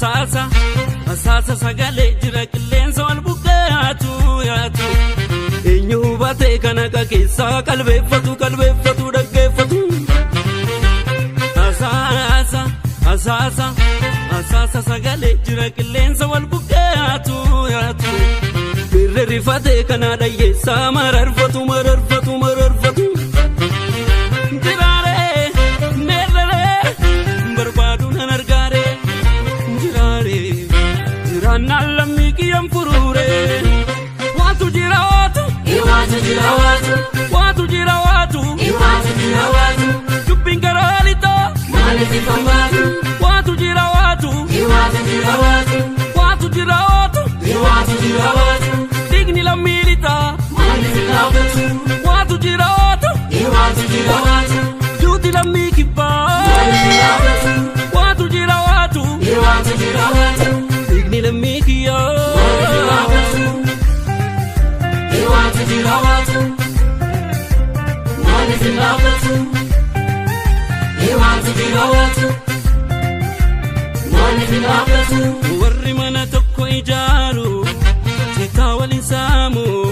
asasa sagale jira qilleensa wal buqqaatu yaatu eenyu baatee kana keessa qalbeeffatu dhaggeeffatu asasa sagale jira qilleensa wal buqqaatu yaatu birri rifatee kana dhayyeessa mararfatu Watu jira watu Dubin garalito Maliti fambatu Watu jira watu Digni la milita Maliti labatu Watu jira watu Juti la mikipa Maliti labatu Watu jira watu Digni la mikiya Maliti labatu Watu jira watu Maliti labatu Watu jira watu Maliti labatu Warri mana tokko ijaaru Sitaa waliin saamu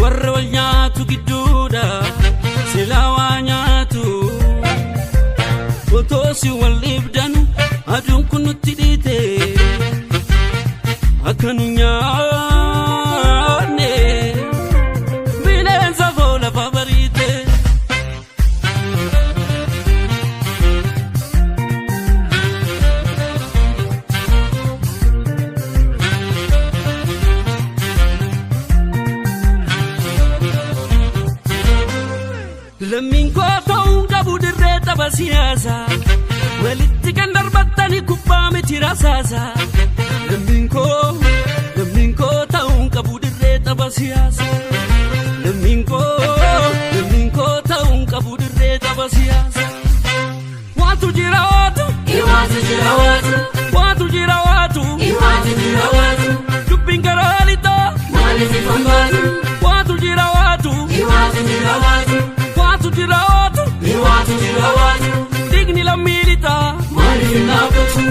Warra wal nyaatu gidduudha silaa waa nyaatu Otoo si wal ibdanu aduun kun nutti dhiite akka nu nyaanne bineensa foola fabariite Lammiin koo ta'uu qabu dirree tapha siyaasaa walitti kan darbattani kubbaa miti rasaasa Lammiin koo ta'uu qabu dirree tapha siyaasaa Lammiin koo ta'uu qabu dirree tapha siyaasaa Watu jira watu Dubin garalito Maliti fambatu Watu jira watu Digni la milita Maliti labatu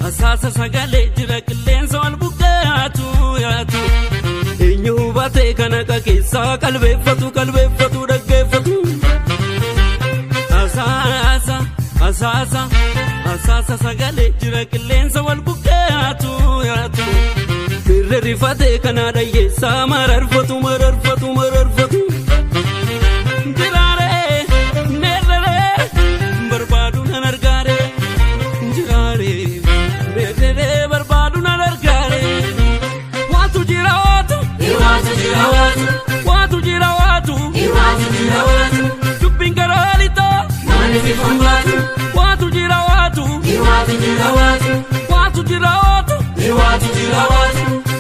Asasa sagale jira qilleensa wal buqqaatu yaatu eenyu baatee kana keessa qalbeeffatu dhaggeeffatu asasa sagale jira qilleensa wal buqqaatu yaatu birri rifatee kana dhayyeessa mararfatu Watu jira watu Dubin garalito Maliti fambatu Watu jira watu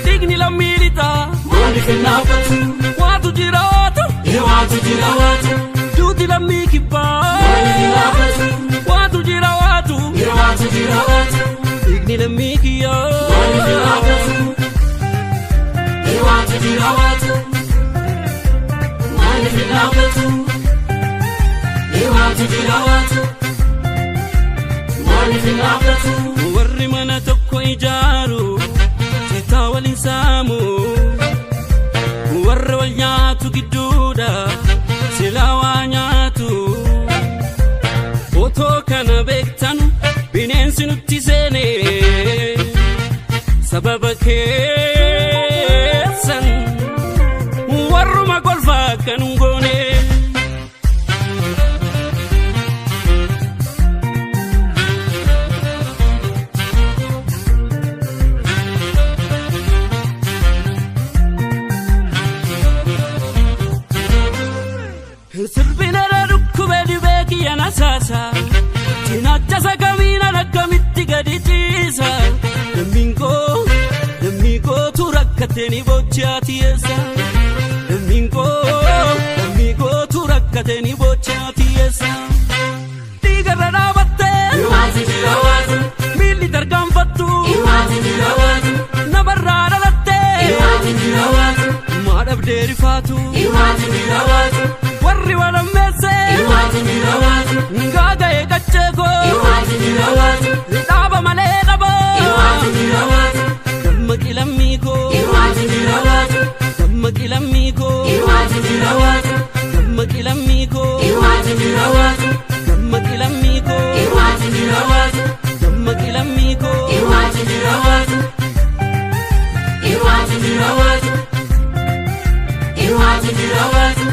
Digni la milita Maliti labatu Watu jira watu Juti la mikipa Maliti labatu Watu jira watu Digni la mikiya Maliti labatu Watu jira watu Maliti labatu Watu jira watu Maliti labatu Warri mana tokko ijaaru Sitaa waliin saamu Warra wal nyaatu gidduudha silaa waa nyaatu Otoo kana beektan bineensi nutti seene sababa keessan warruma golfaa kan goone Sirbina dhukkube dhibee kiyya nasaasa cinaacha sakamiina rakkamitti gadi ciisa Lammiin koo tu rakkateni bochaati esa Lammiin koo tu rakkateni bochaati esa Digarra dhaabattee rifatu Irwaatu ni rawaatu warri walammeesse Irwaatu ni rawaatu ngaaga'e qacheeko Irwaatu ni rawaatu dhaaba malee dhabo Irwaatu ni rawaatu dammaqi lammii koo Irwaatu ni rawaatu dammaqi lammii koo Irwaatu ni rawaatu dammaqi lammii koo Irwaatu ni rawaatu dammaqi lammii koo Irwaatu ni rawaatu dammaqi lammii koo Irwaatu ni rawaatu Irwaatu ni rawaatu Irwaatu ni rawaatu